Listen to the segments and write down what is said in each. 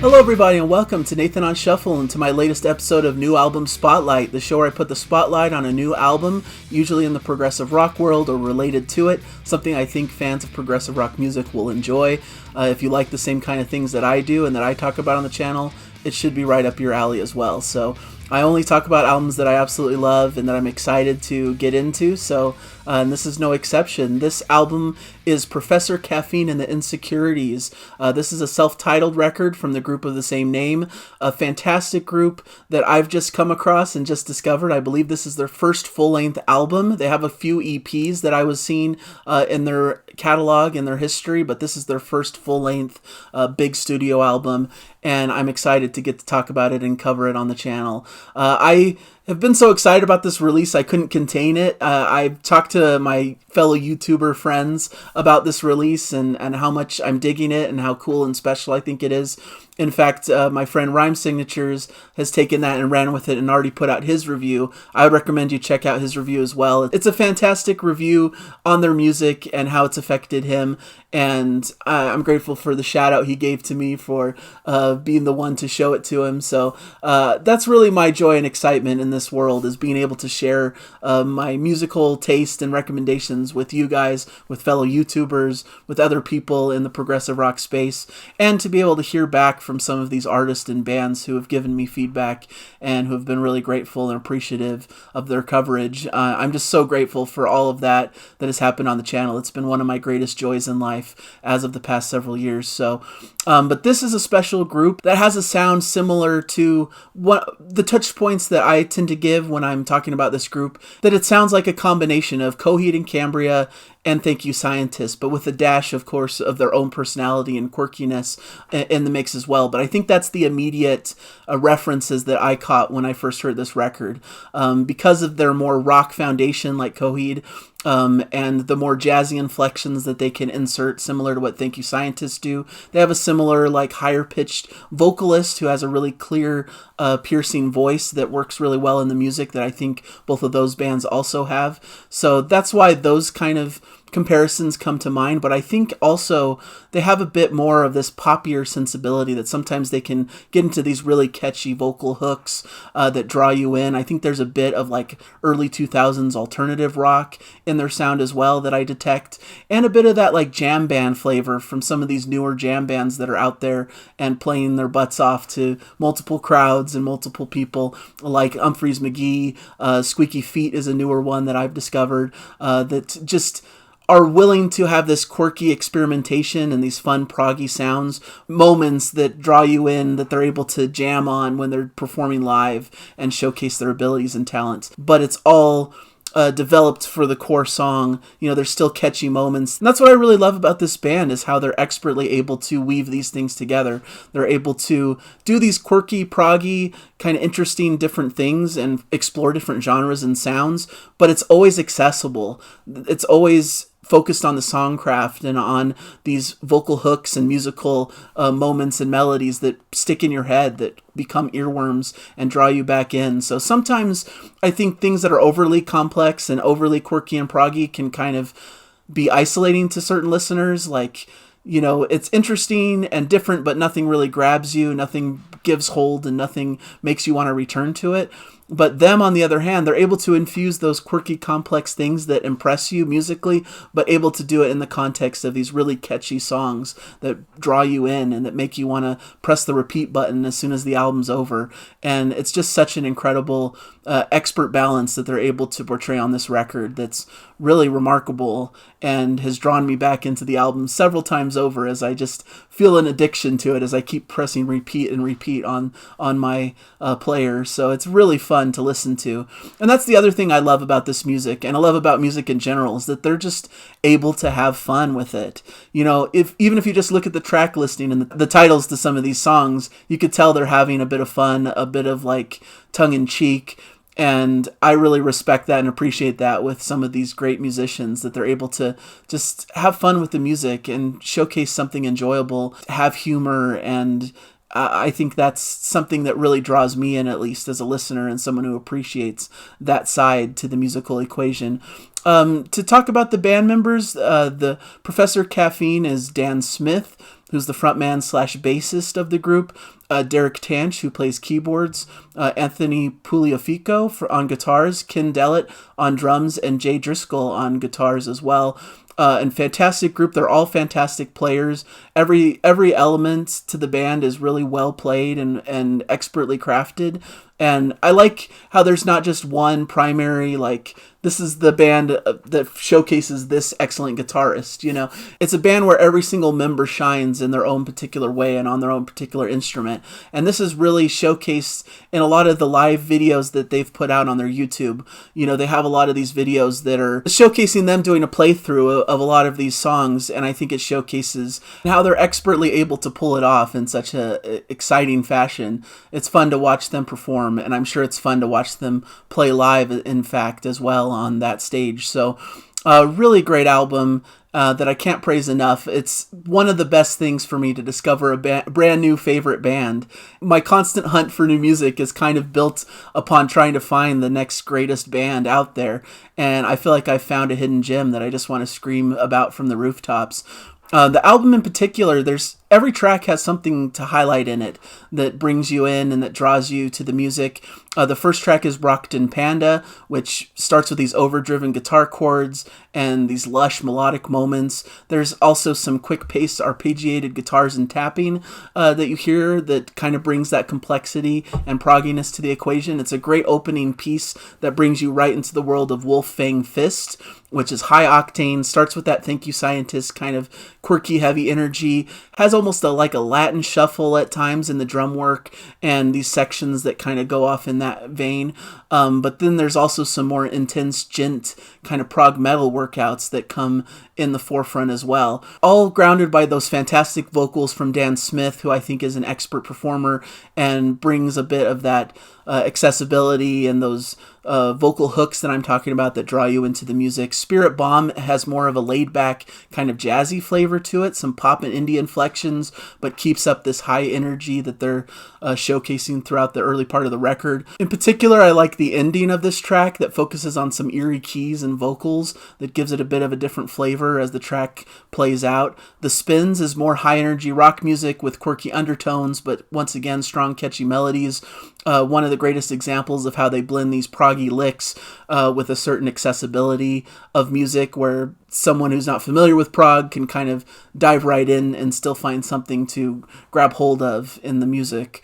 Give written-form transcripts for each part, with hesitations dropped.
Hello everybody and welcome to Nathan on Shuffle and to my latest episode of New Album Spotlight, the show where I put the spotlight on a new album, usually in the progressive rock world or related to it, something I think fans of progressive rock music will enjoy. If you like the same kind of things that I do and that I talk about on the channel, it should be right up your alley as well. So I only talk about albums that I absolutely love and that I'm excited to get into, and this is no exception. This album is Professor Caffeine and the Insecurities. This is a self-titled record from the group of the same name, a fantastic group that I've just come across and just discovered. I believe this is their first full-length album. They have a few EPs that I was seeing in their catalog and their history, but this is their first full-length big studio album, and I'm excited to get to talk about it and cover it on the channel. I have been so excited about this release, I couldn't contain it. I've talked to my fellow YouTuber friends about this release and how much I'm digging it and how cool and special I think it is. In fact, my friend Rhyme Signatures has taken that and ran with it and already put out his review. I would recommend you check out his review as well. It's a fantastic review on their music and how it's affected him, and I'm grateful for the shout out he gave to me for being the one to show it to him. So that's really my joy and excitement in this world, is being able to share my musical taste and recommendations with you guys, with fellow YouTubers, with other people in the progressive rock space, and to be able to hear back from some of these artists and bands who have given me feedback and who have been really grateful and appreciative of their coverage. I'm just so grateful for all of that has happened on the channel. It's been one of my greatest joys in life as of the past several years. But this is a special group that has a sound similar to what the touch points that I tend to give when I'm talking about this group, that it sounds like a combination of Coheed and Cambria and Thank You Scientist, but with a dash, of course, of their own personality and quirkiness in the mix as well. But I think that's the immediate references that I caught when I first heard this record. Because of their more rock foundation like Coheed, and the more jazzy inflections that they can insert, similar to what Thank You Scientists do. They have a similar, higher pitched vocalist who has a really clear, piercing voice that works really well in the music that I think both of those bands also have. So that's why those kind of comparisons come to mind, but I think also they have a bit more of this poppier sensibility that sometimes they can get into these really catchy vocal hooks that draw you in. I think there's a bit of early 2000s alternative rock in their sound as well that I detect, and a bit of that jam band flavor from some of these newer jam bands that are out there and playing their butts off to multiple crowds and multiple people, like Humphreys McGee. Squeaky Feet is a newer one that I've discovered that just are willing to have this quirky experimentation and these fun proggy sounds, moments that draw you in, that they're able to jam on when they're performing live and showcase their abilities and talents. But it's all developed for the core song. There's still catchy moments. And that's what I really love about this band, is how they're expertly able to weave these things together. They're able to do these quirky, proggy, kind of interesting different things and explore different genres and sounds, but it's always accessible. It's always focused on the songcraft and on these vocal hooks and musical moments and melodies that stick in your head, that become earworms and draw you back in. So sometimes I think things that are overly complex and overly quirky and proggy can kind of be isolating to certain listeners. It's interesting and different, but nothing really grabs you, nothing gives hold, and nothing makes you want to return to it. But them, on the other hand, they're able to infuse those quirky, complex things that impress you musically, but able to do it in the context of these really catchy songs that draw you in and that make you want to press the repeat button as soon as the album's over. And it's just such an incredible expert balance that they're able to portray on this record that's really remarkable and has drawn me back into the album several times over, as I just feel an addiction to it as I keep pressing repeat and repeat on my player. So it's really fun to listen to. And that's the other thing I love about this music, and I love about music in general, is that they're just able to have fun with it. Even if you just look at the track listing and the titles to some of these songs, you could tell they're having a bit of fun, a bit of tongue-in-cheek. And I really respect that and appreciate that with some of these great musicians, that they're able to just have fun with the music and showcase something enjoyable, have humor, and I think that's something that really draws me in, at least as a listener and someone who appreciates that side to the musical equation. To talk about the band members, the Professor Caffeine is Dan Smith, who's the frontman slash bassist of the group, Derek Tanch, who plays keyboards, Anthony Pugliafico on guitars, Ken Dellett on drums, and Jay Driscoll on guitars as well. And fantastic group. They're all fantastic players. Every element to the band is really well played and expertly crafted. And I like how there's not just one primary, like, this is the band that showcases this excellent guitarist, you know. It's a band where every single member shines in their own particular way and on their own particular instrument. And this is really showcased in a lot of the live videos that they've put out on their YouTube. You know, they have a lot of these videos that are showcasing them doing a playthrough of a lot of these songs, and I think it showcases how they're expertly able to pull it off in such a exciting fashion. It's fun to watch them perform, and I'm sure it's fun to watch them play live, in fact, as well on that stage. So really great album that I can't praise enough. It's one of the best things for me to discover a brand new favorite band. My constant hunt for new music is kind of built upon trying to find the next greatest band out there, and I feel like I found a hidden gem that I just want to scream about from the rooftops. The album in particular, every track has something to highlight in it that brings you in and that draws you to the music. The first track is Rockton Panda, which starts with these overdriven guitar chords and these lush melodic moments. There's also some quick-paced arpeggiated guitars and tapping that you hear that kind of brings that complexity and progginess to the equation. It's a great opening piece that brings you right into the world of Wolf Fang Fist, which is high octane, starts with that Thank You Scientist kind of quirky, heavy energy, has almost like a Latin shuffle at times in the drum work, and these sections that kind of go off in that vein. But then there's also some more intense djent kind of prog metal workouts that come in the forefront as well. All grounded by those fantastic vocals from Dan Smith, who I think is an expert performer and brings a bit of that accessibility and those vocal hooks that I'm talking about that draw you into the music. Spirit Bomb has more of a laid-back kind of jazzy flavor to it, some pop and indie inflections, but keeps up this high energy that they're showcasing throughout the early part of the record. In particular, I like the ending of this track that focuses on some eerie keys and vocals that gives it a bit of a different flavor as the track plays out. The Spins is more high-energy rock music with quirky undertones, but once again, strong, catchy melodies. One of the greatest examples of how they blend these proggy licks with a certain accessibility of music where someone who's not familiar with prog can kind of dive right in and still find something to grab hold of in the music.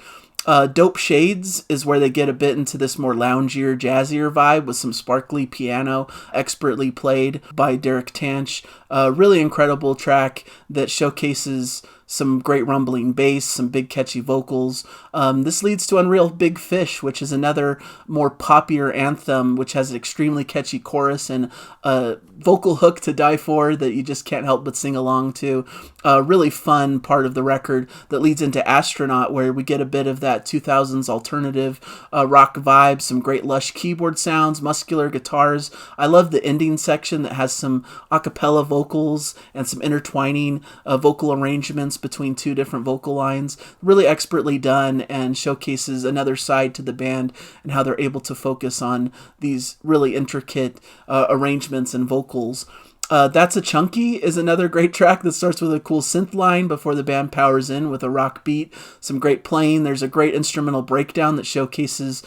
Dope Shades is where they get a bit into this more loungier, jazzier vibe with some sparkly piano expertly played by Derek Tanch. Really incredible track that showcases some great rumbling bass, some big catchy vocals. This leads to Unreal Big Fish, which is another more poppier anthem, which has an extremely catchy chorus and a vocal hook to die for that you just can't help but sing along to. A really fun part of the record that leads into Astronaut, where we get a bit of that 2000s alternative rock vibe, some great lush keyboard sounds, muscular guitars. I love the ending section that has some a cappella vocals and some intertwining vocal arrangements between two different vocal lines. Really expertly done and showcases another side to the band and how they're able to focus on these really intricate arrangements and vocals. That's a Chunky is another great track that starts with a cool synth line before the band powers in with a rock beat. Some great playing. There's a great instrumental breakdown that showcases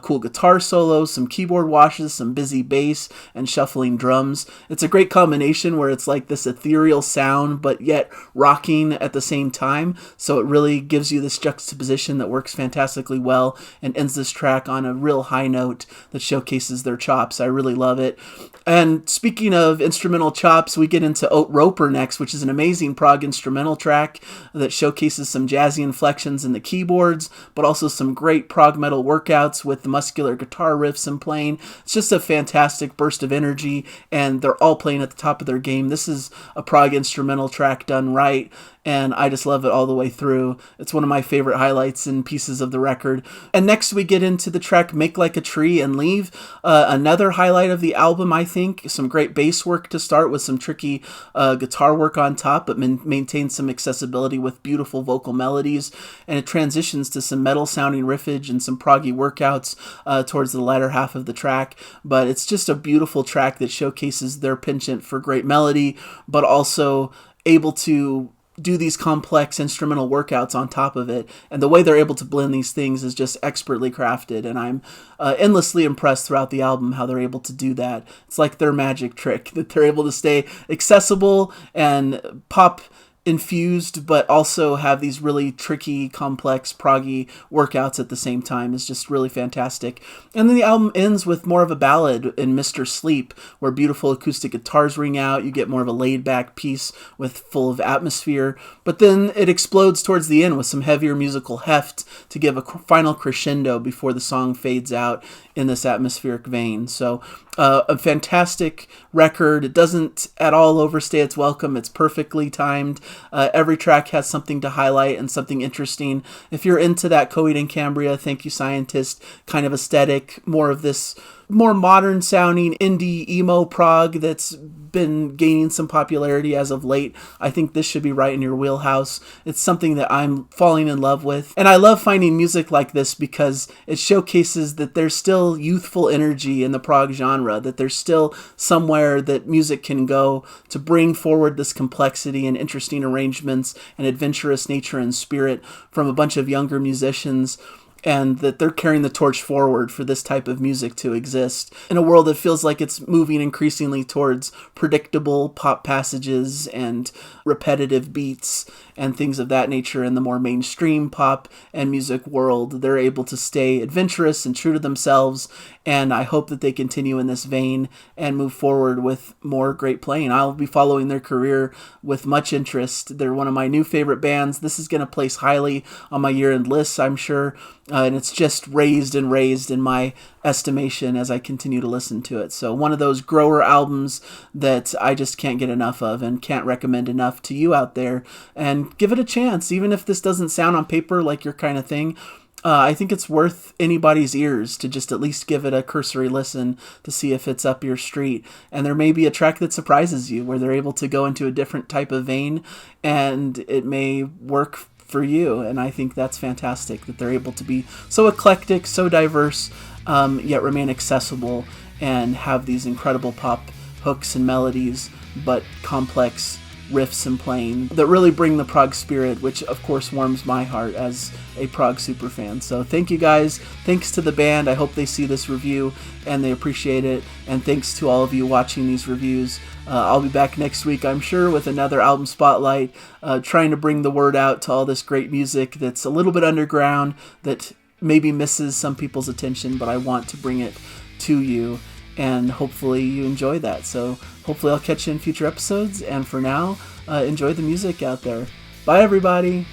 cool guitar solos, some keyboard washes, some busy bass, and shuffling drums. It's a great combination where it's like this ethereal sound, but yet rocking at the same time. So it really gives you this juxtaposition that works fantastically well and ends this track on a real high note that showcases their chops. I really love it. And speaking of instrumental chops, we get into Oat Roper next, which is an amazing prog instrumental track that showcases some jazzy inflections in the keyboards, but also some great prog metal workouts with the muscular guitar riffs and playing. It's just a fantastic burst of energy, and they're all playing at the top of their game. This is a prog instrumental track done right, and I just love it all the way through. It's one of my favorite highlights and pieces of the record. And next we get into the track Make Like a Tree and Leave, another highlight of the album, I think. Some great bass work to start with some tricky guitar work on top, but maintains some accessibility with beautiful vocal melodies, and it transitions to some metal-sounding riffage and some proggy workouts towards the latter half of the track. But it's just a beautiful track that showcases their penchant for great melody, but also able to do these complex instrumental workouts on top of it. And the way they're able to blend these things is just expertly crafted. And I'm endlessly impressed throughout the album how they're able to do that. It's like their magic trick, that they're able to stay accessible and pop infused, but also have these really tricky, complex, proggy workouts at the same time. Is just really fantastic. And then the album ends with more of a ballad in Mr. Sleep, where beautiful acoustic guitars ring out. You get more of a laid-back piece with full of atmosphere. But then it explodes towards the end with some heavier musical heft to give a final crescendo before the song fades out in this atmospheric vein. So a fantastic record. It doesn't at all overstay its welcome. It's perfectly timed. Every track has something to highlight and something interesting. If you're into that Coheed and Cambria, Thank You Scientist kind of aesthetic, more of this more modern sounding indie emo prog that's been gaining some popularity as of late, I think this should be right in your wheelhouse. It's something that I'm falling in love with. And I love finding music like this because it showcases that there's still youthful energy in the prog genre, that there's still somewhere that music can go to bring forward this complexity and interesting arrangements and adventurous nature and spirit from a bunch of younger musicians, and that they're carrying the torch forward for this type of music to exist in a world that feels like it's moving increasingly towards predictable pop passages and repetitive beats and things of that nature. In the more mainstream pop and music world, they're able to stay adventurous and true to themselves, and I hope that they continue in this vein and move forward with more great playing. I'll be following their career with much interest. They're one of my new favorite bands. This is going to place highly on my year-end lists, I'm sure, and it's just raised and raised in my estimation as I continue to listen to it. So one of those grower albums that I just can't get enough of and can't recommend enough to you out there. And give it a chance, even if this doesn't sound on paper like your kind of thing. I think it's worth anybody's ears to just at least give it a cursory listen to see if it's up your street. And there may be a track that surprises you, where they're able to go into a different type of vein, and it may work for you. And I think that's fantastic, that they're able to be so eclectic, so diverse, yet remain accessible and have these incredible pop hooks and melodies, but complex riffs and playing that really bring the prog spirit, which of course warms my heart as a prog superfan. So thank you guys. Thanks to the band. I hope they see this review and they appreciate it. And thanks to all of you watching these reviews. I'll be back next week, I'm sure, with another album spotlight, trying to bring the word out to all this great music that's a little bit underground, that maybe misses some people's attention, but I want to bring it to you, and hopefully you enjoy that. So hopefully I'll catch you in future episodes, and for now, enjoy the music out there. Bye, everybody!